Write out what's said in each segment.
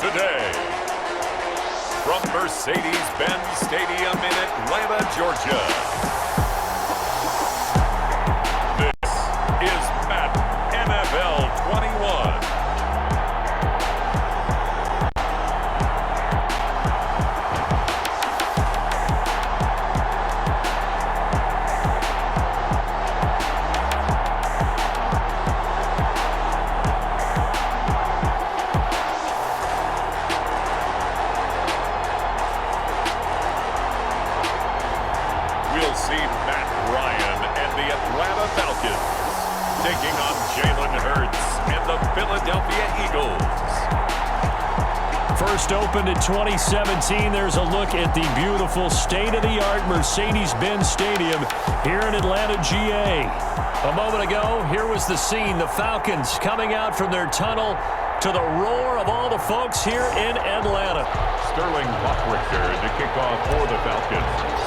today. From Mercedes-Benz Stadium in Atlanta, Georgia. This is Madden NFL 21. We'll see Matt Ryan and the Atlanta Falcons taking on Jalen Hurts and the Philadelphia Eagles. First opened in 2017, there's a look at the beautiful state-of-the-art Mercedes-Benz Stadium here in Atlanta, GA. A moment ago, here was the scene, the Falcons coming out from their tunnel to the roar of all the folks here in Atlanta. Sterling Lockrichter to kick off for the Falcons.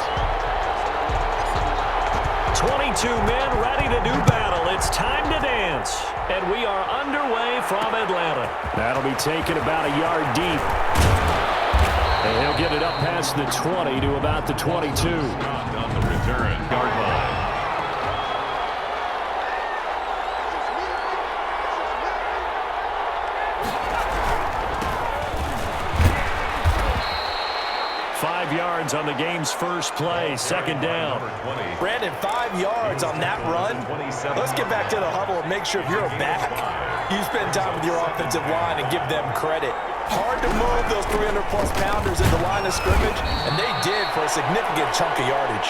22 men ready to do battle. It's time to dance. And we are underway from Atlanta. That'll be taken about a yard deep. And he'll get it up past the 20 to about the 22. On the return, yard line. Yards on the game's first play, second down. Brandon, 5 yards on that run. Let's get back to the huddle and make sure if you're a back, you spend time with your offensive line and give them credit. Hard to move those 300-plus pounders in the line of scrimmage, and they did for a significant chunk of yardage.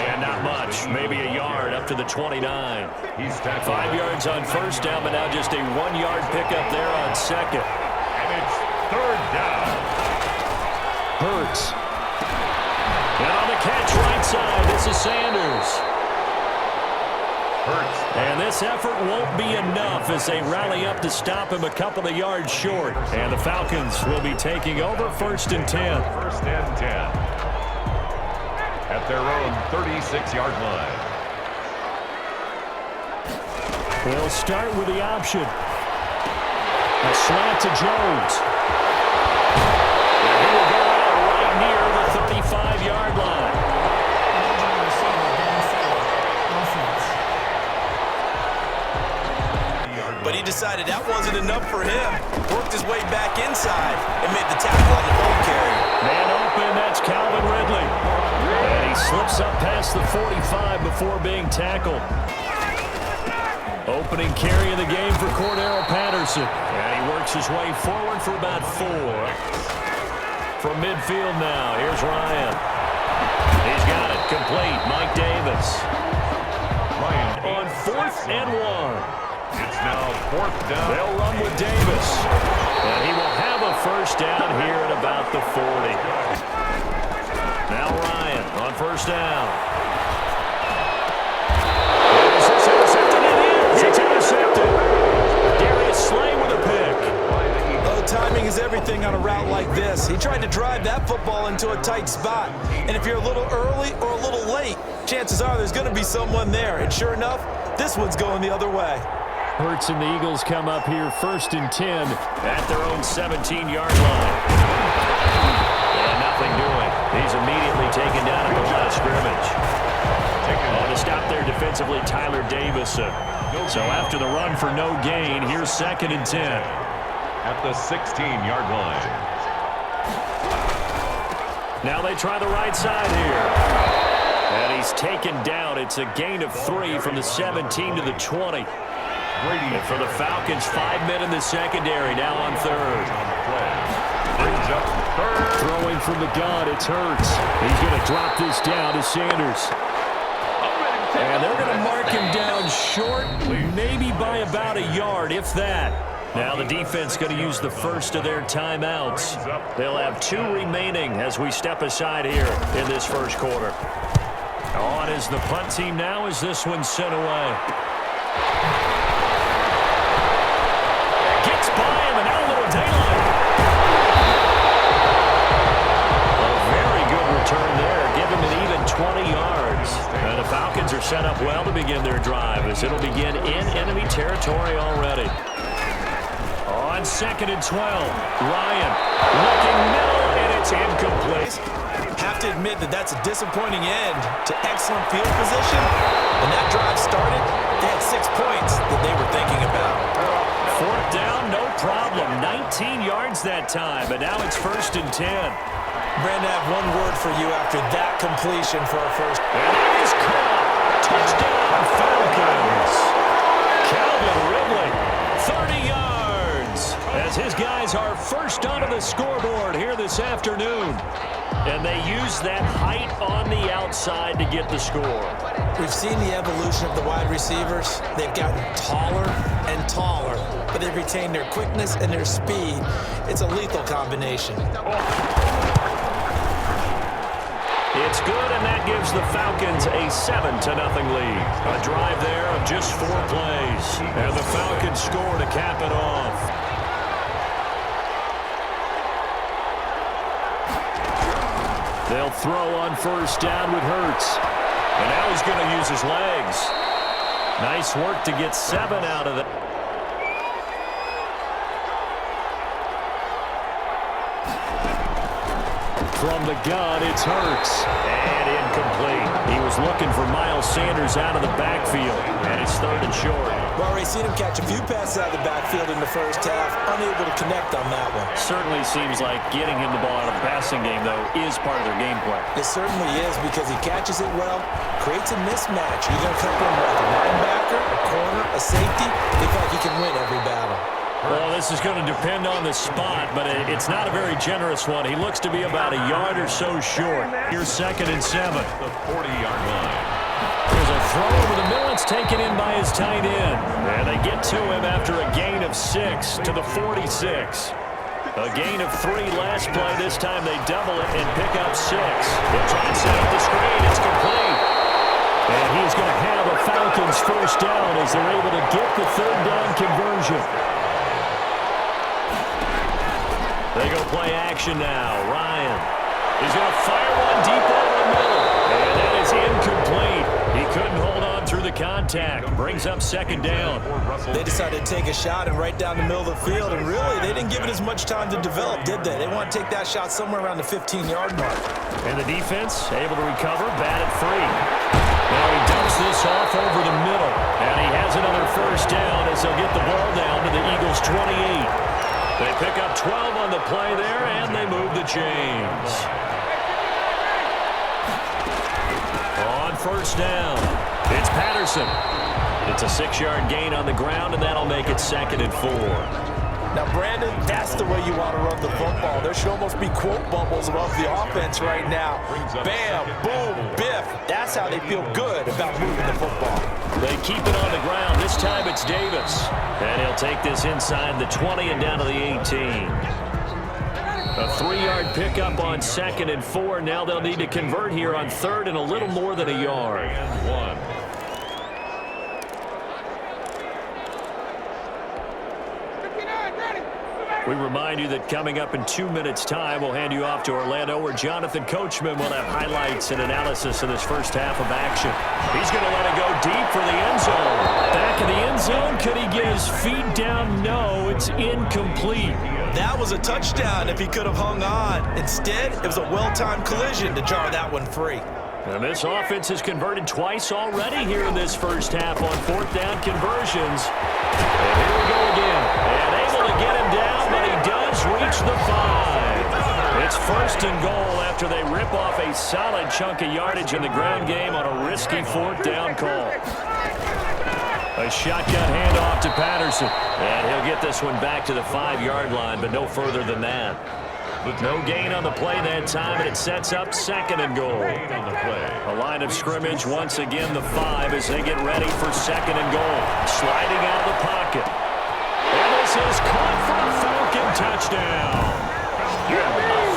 And not much, maybe a yard up to the 29. 5 yards on first down, but now just a 1-yard pickup there on second. And it's third down. Hurts. And on the catch right side, this is Sanders. Hurts. And this effort won't be enough as they rally up to stop him a couple of yards short. And the Falcons will be taking over first and 10. First and 10. At their own 36-yard line. They'll start with the option. A slant to Jones. And he will go out right near the 35-yard line. But he decided that wasn't enough for him. Worked his way back inside and made the tackle on the ball carry. Man open, that's Calvin Ridley. And he slips up past the 45 before being tackled. Opening carry of the game for Cordero Patterson. And he works his way forward for about 4. From midfield now, here's Ryan. He's got it, complete, Mike Davis. Ryan On 4th and 1. It's now 4th down. They'll run with Davis. And he will have a first down here at about the 40. Now Ryan on first down. Is this intercepted? It is. It's intercepted. Darius Slay with a pick. Oh, timing is everything on a route like this. He tried to drive that football into a tight spot. And if you're a little early or a little late, chances are there's going to be someone there. And sure enough, this one's going the other way. Hurts and the Eagles come up here first and 10 at their own 17-yard line. And nothing doing. He's immediately taken down at the line of scrimmage. To stop there defensively, Tyler Davison. So after the run for no gain, here's second and 10. At the 16-yard line. Now they try the right side here. And he's taken down. It's a gain of 3 from the 17 to the 20. And for the Falcons, 5 men in the secondary, now on third. Brings up third. Throwing from the gun, it's Hurts. He's going to drop this down to Sanders. And they're going to mark him down short, maybe by about a yard, if that. Now the defense going to use the first of their timeouts. They'll have 2 remaining as we step aside here in this first quarter. On is the punt team now as this one's sent away. Gets by him and out a little daylight. A very good return there. Give him an even 20 yards. And the Falcons are set up well to begin their drive as it'll begin in enemy territory already. On On 2nd and 12, Ryan looking middle, and it's incomplete. Have to admit that that's a disappointing end to excellent field position. When that drive started, they had 6 points that they were thinking about. 4th down, no problem. 19 yards that time, but now it's 1st and 10. Brandon, I have one word for you after that completion for a first. And it is caught. Touchdown, Falcons. Calvin Ridley, 30 yards. As his guys are first onto the scoreboard here this afternoon. And they use that height on the outside to get the score. We've seen the evolution of the wide receivers. They've gotten taller and taller, but they've retained their quickness and their speed. It's a lethal combination. It's good, and that gives the Falcons a 7-0 lead. A drive there of just 4 plays. And the Falcons score to cap it off. They'll throw on 1st down with Hurts. And now he's going to use his legs. Nice work to get 7 out of it. From the gun, it's Hurts. And incomplete. He was looking for Miles Sanders out of the backfield. And it's 3rd and short. Well, already seen him catch a few passes out of the backfield in the first half. Unable to connect on that one. Certainly seems like getting him the ball out of the passing game, though, is part of their game plan. It certainly is because he catches it well, creates a mismatch. You're going to cover him like a linebacker, a corner, a safety. They feel like he can win every battle. Well, this is going to depend on the spot, but it's not a very generous one. He looks to be about a yard or so short. Here's 2nd and 7. The 40-yard line. There's a throw over the middle. It's taken in by his tight end. And they get to him after a gain of 6 to the 46. A gain of 3 last play. This time they double it and pick up 6. They'll try and set up the screen. It's complete. And he's going to have a Falcons 1st down as they're able to get the 3rd down conversion. They go play action now. Ryan is going to fire one deep over the middle. And that is incomplete. He couldn't hold on through the contact. Brings up 2nd down. They decided to take a shot and right down the middle of the field. And really, they didn't give it as much time to develop, did they? They want to take that shot somewhere around the 15-yard mark. And the defense able to recover, batted free. Now he dumps this off over the middle. And he has another 1st down as they'll get the ball down to the Eagles' 28. They pick up 12 on the play there, and they move the chains. On 1st down, it's Patterson. It's a 6-yard gain on the ground, and that'll make it 2nd and 4. Now, Brandon, that's the way you want to run the football. There should almost be quote bubbles above the offense right now. Bam, boom, biff. That's how they feel good about moving the football. They keep it on the ground. This time it's Davis. And he'll take this inside the 20 and down to the 18. A 3-yard pickup on 2nd and 4. Now they'll need to convert here on 3rd and a little more than a yard. And 1. We remind you that coming up in 2 minutes' time, we'll hand you off to Orlando, where Jonathan Coachman will have highlights and analysis of this first half of action. He's going to let it go deep for the end zone. Back in the end zone, could he get his feet down? No, it's incomplete. That was a touchdown if he could have hung on. Instead, it was a well-timed collision to jar that one free. And this offense has converted twice already here in this first half on 4th down conversions. And here we go again. And able to get him down, but he does reach the 5. It's 1st and goal after they rip off a solid chunk of yardage in the ground game on a risky 4th down call. A shotgun handoff to Patterson. And he'll get this one back to the 5-yard line, but no further than that. No gain on the play that time, and it sets up 2nd and goal. A line of scrimmage once again, the 5, as they get ready for 2nd and goal. Sliding out of the pocket. And this is caught for a Falcon touchdown. A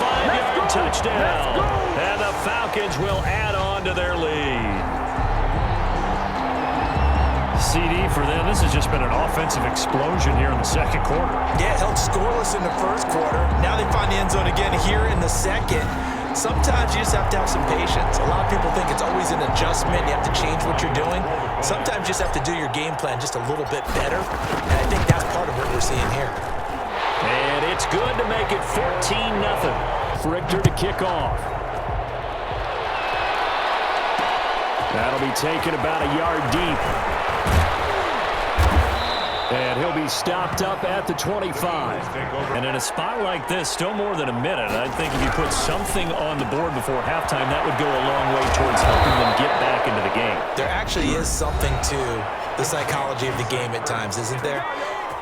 5-yard touchdown. And the Falcons will add on to their lead. CD for them. This has just been an offensive explosion here in the 2nd quarter. Yeah, held scoreless in the 1st quarter. Now they find the end zone again here in the 2nd. Sometimes you just have to have some patience. A lot of people think it's always an adjustment. You have to change what you're doing. Sometimes you just have to do your game plan just a little bit better. And I think that's part of what we're seeing here. good to make it 14-0. Richter to kick off. That'll be taken about a yard deep. And he'll be stopped up at the 25. And in a spot like this, still more than a minute, I think if you put something on the board before halftime, that would go a long way towards helping them get back into the game. There actually is something to the psychology of the game at times, isn't there?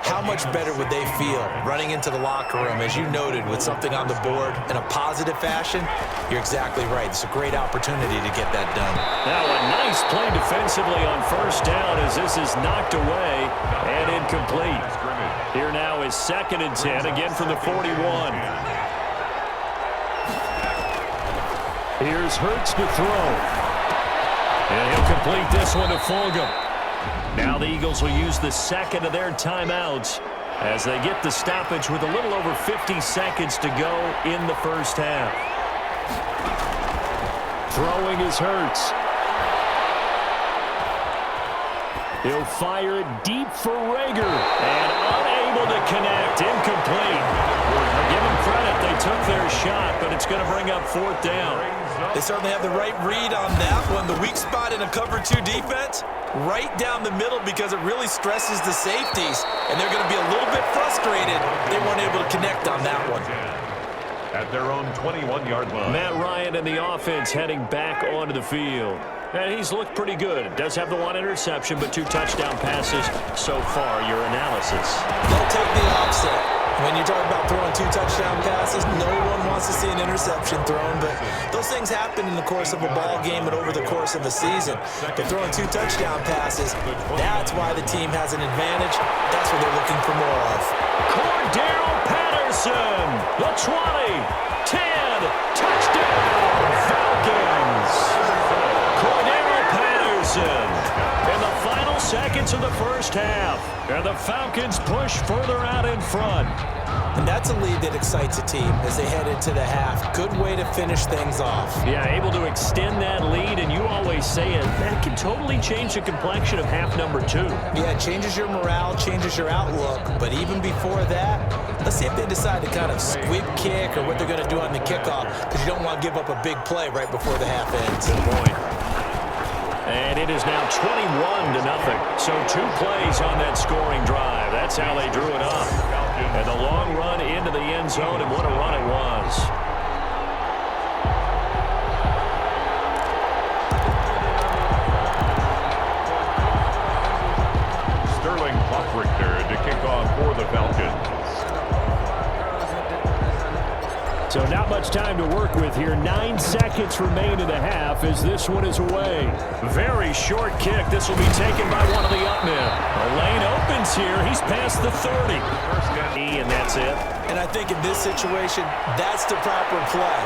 How much better would they feel running into the locker room, as you noted, with something on the board in a positive fashion? You're exactly right. It's a great opportunity to get that done. Now a nice play defensively on first down as this is knocked away and incomplete. Here now is 2nd and 10, again from the 41. Here's Hurts to throw. And he'll complete this one to Fulgham. Now the Eagles will use the second of their timeouts as they get the stoppage with a little over 50 seconds to go in the first half. Throwing is Hurts. He'll fire it deep for Rager. And unable to connect. Incomplete. I'll give them credit. They took their shot, but it's going to bring up 4th down. They certainly have the right read on that one. The weak spot in a cover 2 defense, right down the middle because it really stresses the safeties. And they're going to be a little bit frustrated they weren't able to connect on that one. At their own 21-yard line. Matt Ryan and the offense heading back onto the field. And he's looked pretty good. Does have the 1 interception, but 2 touchdown passes so far. Your analysis. They'll take the offset. When you talk about throwing 2 touchdown passes, no one wants to see an interception thrown, but those things happen in the course of a ball game and over the course of a season. But throwing 2 touchdown passes, that's why the team has an advantage. That's what they're looking for more of. Cordero Patterson, the 20, 10, touchdown, Falcons. Cordero Patterson in the final seconds of the first half. And the Falcons push further out in front. And that's a lead that excites a team as they head into the half. Good way to finish things off. Yeah, able to extend that lead, and you always say it, that can totally change the complexion of half number 2. Yeah, it changes your morale, changes your outlook. But even before that, let's see if they decide to kind of squib kick or what they're going to do on the kickoff, because you don't want to give up a big play right before the half ends. Good point. And it is now 21-0. So 2 plays on that scoring drive. That's how they drew it up. And the long run into the end zone, and what a run it was. Sterling Richter to kick off for the Falcons. So not much time to work with here. 9 seconds remain in the half as this one is away. Very short kick. This will be taken by one of the up men. The lane opens here. He's past the 30. And that's it. And I think in this situation, that's the proper play.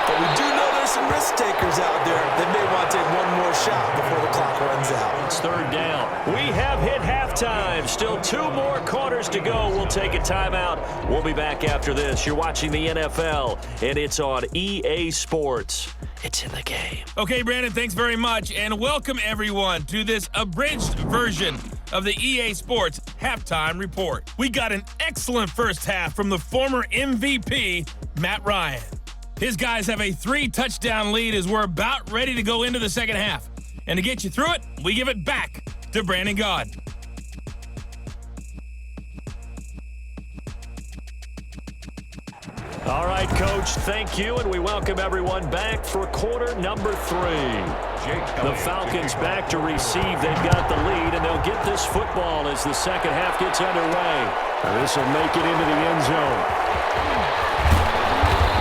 But we do know there's some risk takers out there that may want to take one more shot before the clock runs out. It's 3rd down. We have hit halftime. Still 2 more quarters to go. We'll take a timeout. We'll be back after this. You're watching the NFL, and it's on EA Sports. It's in the game. Okay, Brandon, thanks very much, and welcome everyone to this abridged version of the EA Sports Halftime Report. We got an excellent first half from the former MVP, Matt Ryan. His guys have a 3-touchdown lead as we're about ready to go into the second half. And to get you through it, we give it back to Brandon Gaud. All right, Coach, thank you, and we welcome everyone back for quarter number 3. The Falcons back to receive. They've got the lead, and they'll get this football as the second half gets underway. This will make it into the end zone.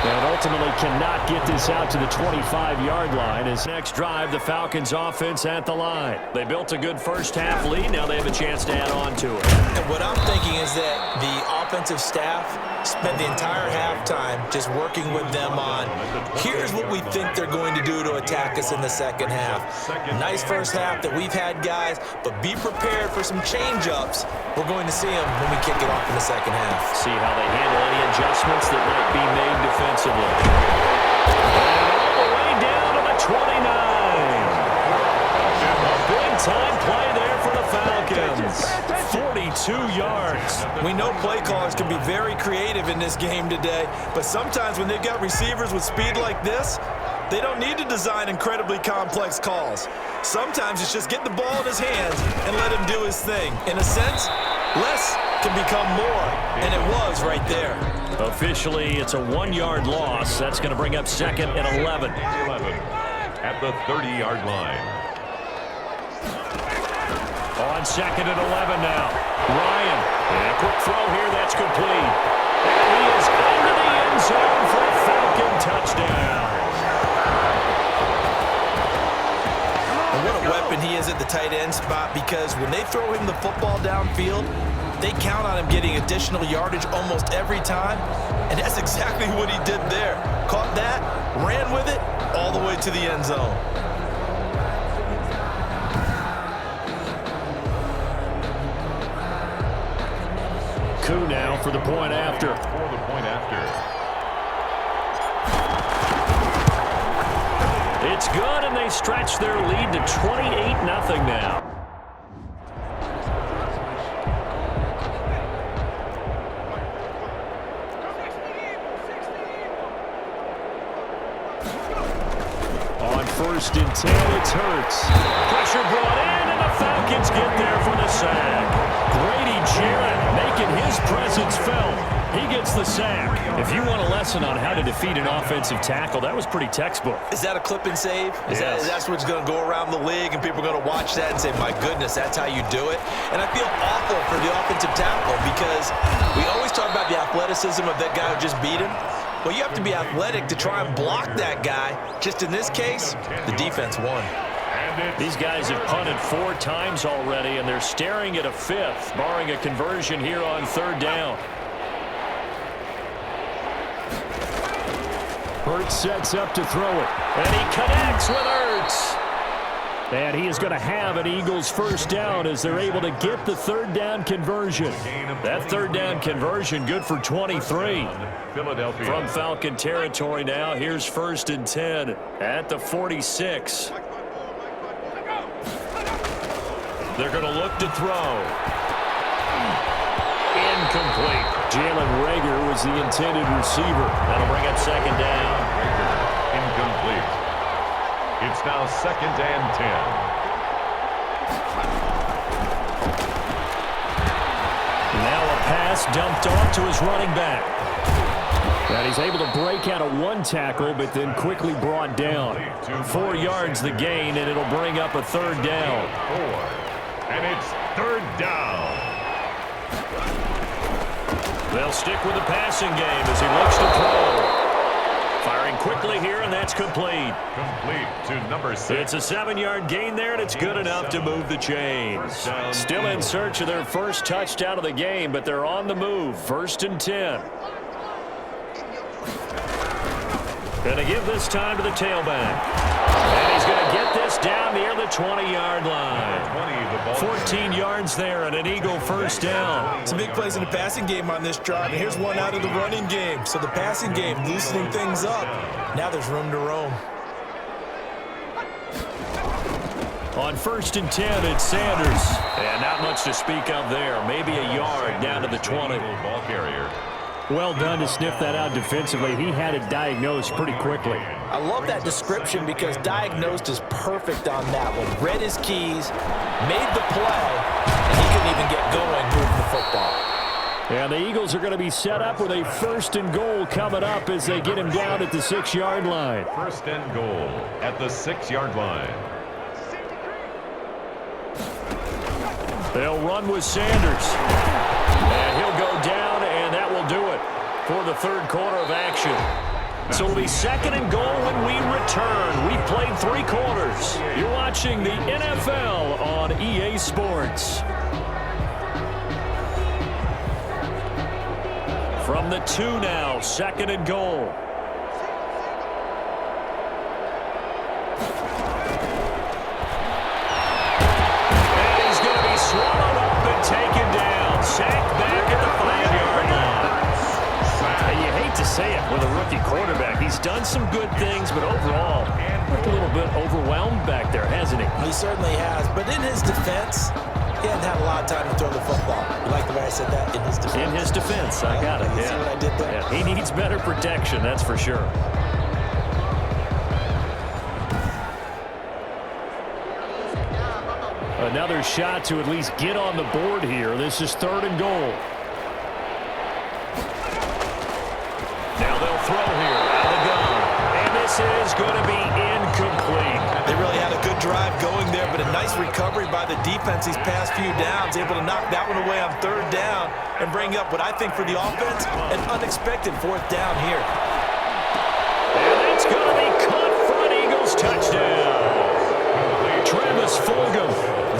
And ultimately cannot get this out to the 25-yard line. As next drive, the Falcons offense at the line. They built a good first half lead. Now they have a chance to add on to it. And what I'm thinking is that the offensive staff spent the entire halftime just working with them on, here's what we think they're going to do to attack us in the second half. Nice first half that we've had, guys, but be prepared for some change-ups. We're going to see them when we kick it off in the second half. See how they handle any adjustments that might be made defensively. And all the way down to the 29. A big Big-time play there for the Falcons. 42 yards. We know play callers can be very creative in this game today, but sometimes when they've got receivers with speed like this, they don't need to design incredibly complex calls. Sometimes it's just get the ball in his hands and let him do his thing. In a sense, less can become more, and it was right there. Officially, it's a 1-yard loss. That's going to bring up 2nd and 11. At the 30-yard line. On 2nd and 11 now. Ryan, and a quick throw here. That's complete. And he is into the end zone for a Falcon touchdown. And what a weapon he is at the tight end spot, because when they throw him the football downfield, they count on him getting additional yardage almost every time, and that's exactly what he did there. Caught that, ran with it, all the way to the end zone. Coup now for the point after. It's good, and they stretch their lead to 28-0 now. On 1st and 10, it's Hurts. Pressure brought in, and the Falcons get there for the sack. Grady Jarrett making his presence felt. He gets the sack. If you want a lesson on how to defeat an offensive tackle, that was pretty textbook. Is that a clip and save? Yes. That's what's going to go around the league, and people are going to watch that and say, my goodness, that's how you do it? And I feel awful for the offensive tackle, because we always talk about the athleticism of that guy who just beat him. Well, you have to be athletic to try and block that guy. Just in this case, the defense won. These guys have punted 4 times already, and they're staring at a 5th, barring a conversion here on 3rd down. Hurts sets up to throw it, and he connects with Hurts. And he is going to have an Eagles 1st down as they're able to get the 3rd down conversion. That 3rd down conversion good for 23. From Falcon territory now, here's 1st and 10 at the 46. They're going to look to throw. Incomplete. Jalen Reagor was the intended receiver. That'll bring up 2nd down. Incomplete. It's now 2nd and 10. Now a pass dumped off to his running back. And he's able to break out of 1 tackle, but then quickly brought down. 4 yards the gain, and it'll bring up a 3rd down. 4. And it's 3rd down. They'll stick with the passing game as he looks to throw. Firing quickly here, and that's complete. Complete to number 6. It's a 7-yard gain there, and it's good enough to move the chains. Still in search of their first touchdown of the game, but they're on the move. 1st and 10. Gonna give this time to the tailback. And he's gonna get this down near the 20-yard line. 14 yards there and an Eagle 1st down. Some big plays in the passing game on this drive, and here's one out of the running game. So the passing game loosening things up. Now there's room to roam. On 1st and 10, it's Sanders. And not much to speak of there. Maybe a yard down to the 20. Ball carrier. Well done to sniff that out defensively. He had it diagnosed pretty quickly. I love that description, because diagnosed is perfect on that one. Read his keys, made the play, and he couldn't even get going moving the football. And the Eagles are going to be set up with a 1st and goal coming up as they get him down at the 6-yard line. 1st and goal at the 6-yard line. They'll run with Sanders. And he'll go down, and that will do it for the 3rd quarter of action. So it'll be 2nd and goal when we return. We've played 3 quarters. You're watching the NFL on EA Sports. From the 2 now, 2nd and goal. And he's going to be swallowed up and taken down. Sacked back at the 5-yard line. And you hate to say it with a rookie quarterback. He's done some good things, but overall, looked a little bit overwhelmed back there, hasn't he? He certainly has, but in his defense, he hasn't had a lot of time to throw the football. You like the way I said that? In his defense. In his defense, I got it. You see what I did there? Yeah, he needs better protection, that's for sure. Another shot to at least get on the board here. This is 3rd and goal. Now they'll throw here out of the gun. And this is going to be incomplete. They really had a good drive going there, but a nice recovery by the defense these past few downs, able to knock that one away on 3rd down and bring up what I think for the offense, an unexpected 4th down here. And it's going to be caught front. Eagles touchdown. Travis Fulgham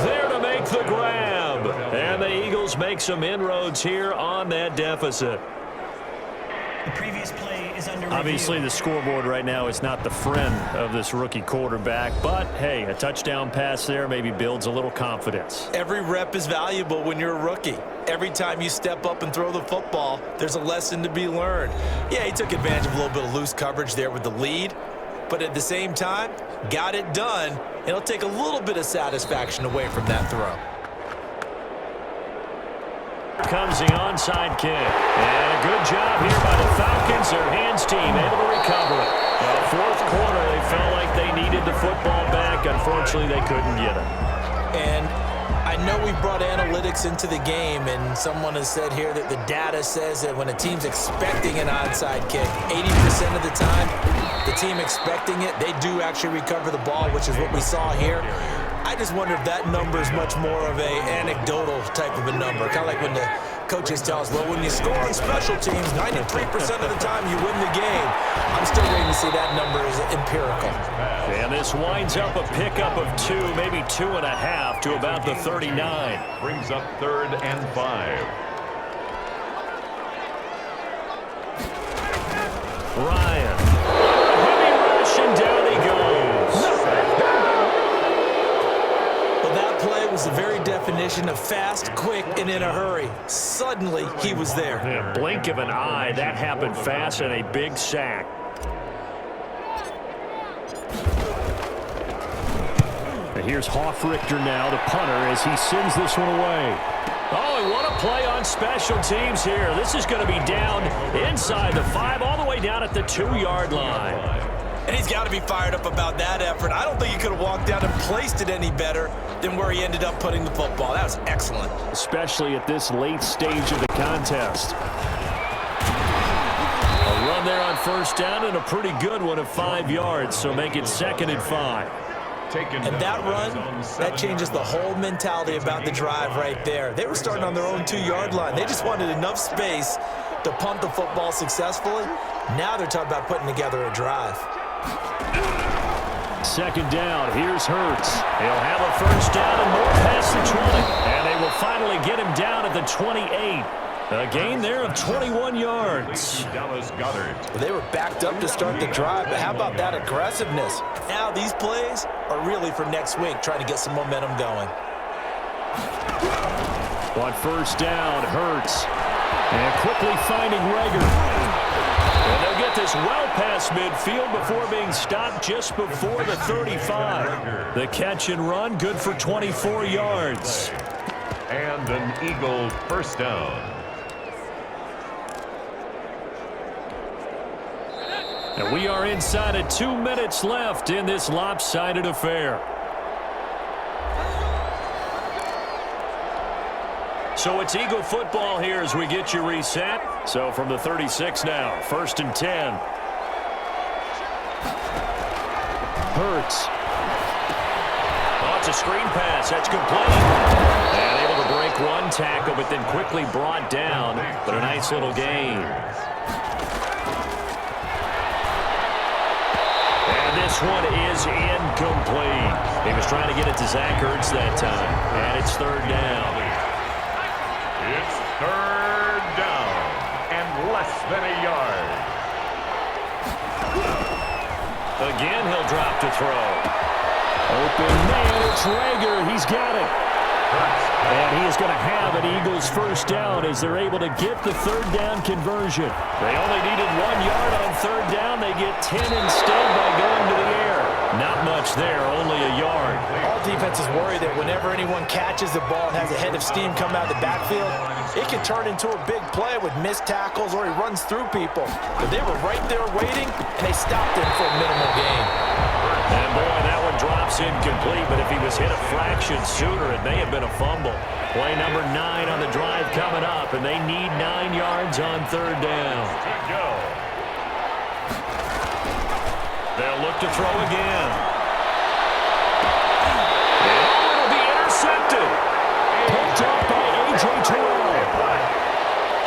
there to make the grab. And the Eagles make some inroads here on that deficit. The previous play is under Obviously, review. the scoreboard right now is not the friend of this rookie quarterback, but hey, a touchdown pass there maybe builds a little confidence. Every rep is valuable when you're a rookie. Every time you step up and throw the football, there's a lesson to be learned. Yeah, he took advantage of a little bit of loose coverage there with the lead, but at the same time, got it done. It'll take a little bit of satisfaction away from that throw. Comes the onside kick. And a good job here by the Falcons. Their hands team able to recover it. Well, 4th quarter, they felt like they needed the football back. Unfortunately, they couldn't get it. And I know we brought analytics into the game, and someone has said here that the data says that when a team's expecting an onside kick, 80% of the time, the team expecting it, they do actually recover the ball, which is what we saw here. I just wonder if that number is much more of a anecdotal type of a number. Kind of like when the coaches tell us, well, when you score on special teams, 93% of the time you win the game. I'm still waiting to see that number is empirical. And this winds up a pickup of 2, maybe 2.5 to about the 39. Brings up 3rd and 5. Ryan. Heavy rush, and down he goes. Well, that play was the very definition of fast, quick, and in a hurry. Suddenly, he was there. In a blink of an eye, that happened fast, and a big sack. And here's Hoffrichter now, the punter, as he sends this one away. Oh, and what a play on special teams here. This is going to be down inside the 5, all the way down at the 2-yard line. And he's got to be fired up about that effort. I don't think he could have walked down and placed it any better than where he ended up putting the football. That was excellent. Especially at this late stage of the contest. A run there on 1st down, and a pretty good one of 5 yards, so make it 2nd and 5. And that run, that changes the whole mentality about the drive right there. They were starting on their own 2-yard line. They just wanted enough space to punt the football successfully. Now they're talking about putting together a drive. 2nd down, here's Hurts. He'll have a 1st down and more past the 20. And they will finally get him down at the 28. A gain there of 21 yards. Dallas Goedert. They were backed up to start the drive, but how about that aggressiveness? Now these plays are really for next week, trying to get some momentum going. On 1st down, Hurts. And quickly finding Rager. And they'll get this well past midfield before being stopped just before the 35. The catch and run, good for 24 yards. And an Eagle 1st down. And we are inside of 2 minutes left in this lopsided affair. So it's Eagle football here as we get you reset. So from the 36 now, 1st and 10. Hurts. Oh, it's a screen pass. That's complete. And able to break one tackle, but then quickly brought down. But a nice little gain. This one is incomplete. He was trying to get it to Zach Ertz that time. And it's 3rd down. It's 3rd down and less than a yard. Again, he'll drop to throw. Open man, it's Rager. He's got it. And he is going to have an Eagles 1st down as they're able to get the 3rd down conversion. They only needed 1 yard on 3rd down. They get 10 instead by going to the air. Not much there, only a yard. All defenses worry that whenever anyone catches the ball and has a head of steam come out of the backfield, it can turn into a big play with missed tackles or he runs through people. But they were right there waiting, and they stopped him for a minimal gain. And boy, that one drops incomplete, but if he was hit a fraction sooner, it may have been a fumble. Play number 9 on the drive coming up, and they need 9 yards on third down. They'll look to throw again. And it'll be intercepted. Picked up by A.J. Terrell.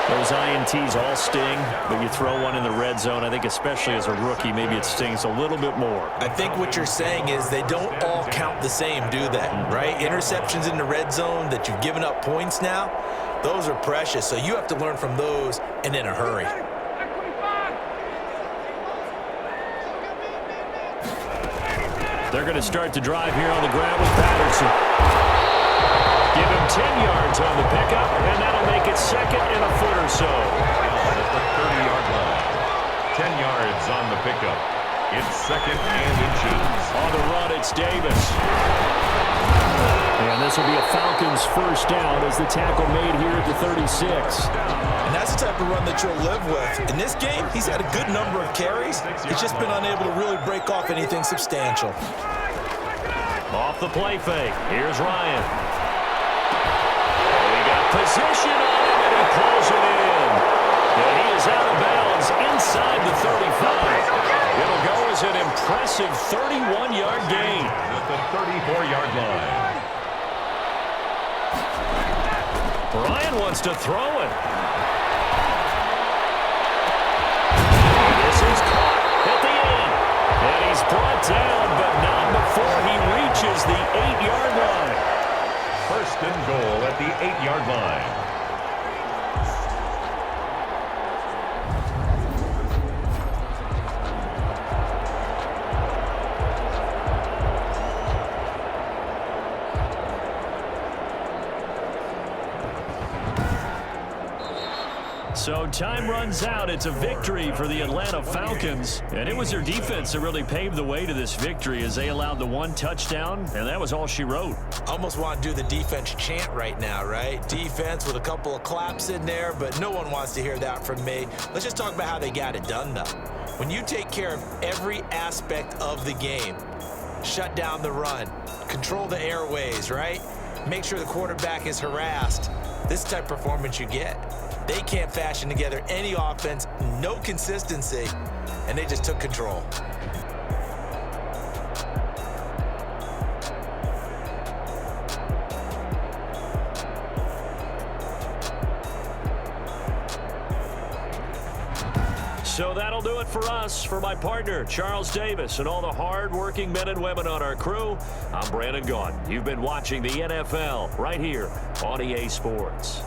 Those INTs all sting, but you throw one in the red zone, I think especially as a rookie, maybe it stings a little bit more. I think what you're saying is they don't all count the same, do they? Right? Interceptions in the red zone that you've given up points now, those are precious. So you have to learn from those and in a hurry. They're going to start the drive here on the ground with Patterson. Give him 10 yards on the pickup, and that'll make it second and a foot or so. At the 30-yard line. 10 yards on the pickup. It's second and inches. On the run, it's Davis. And this will be a Falcons first down as the tackle made here at the 36. And that's the type of run that you'll live with. In this game, he's had a good number of carries. He's just been unable to really break off anything substantial. Off the play fake. Here's Ryan. We got position on him, and he pulls it in. And he is out of bounds inside the 35. It'll go as an impressive 31-yard gain. At the 34-yard line. Ryan wants to throw it. This is caught at the end. And he's brought down, but not before he reaches the 8-yard line. First and goal at the 8-yard line. So time runs out. It's a victory for the Atlanta Falcons. And it was their defense that really paved the way to this victory as they allowed the 1 touchdown, and that was all she wrote. Almost want to do the defense chant right now, right? Defense with a couple of claps in there, but no one wants to hear that from me. Let's just talk about how they got it done, though. When you take care of every aspect of the game, shut down the run, control the airways, right? Make sure the quarterback is harassed. This is the type of performance you get. They can't fashion together any offense, no consistency, and they just took control. So that'll do it for us. For my partner, Charles Davis, and all the hard-working men and women on our crew, I'm Brandon Gaudin. You've been watching the NFL right here on EA Sports.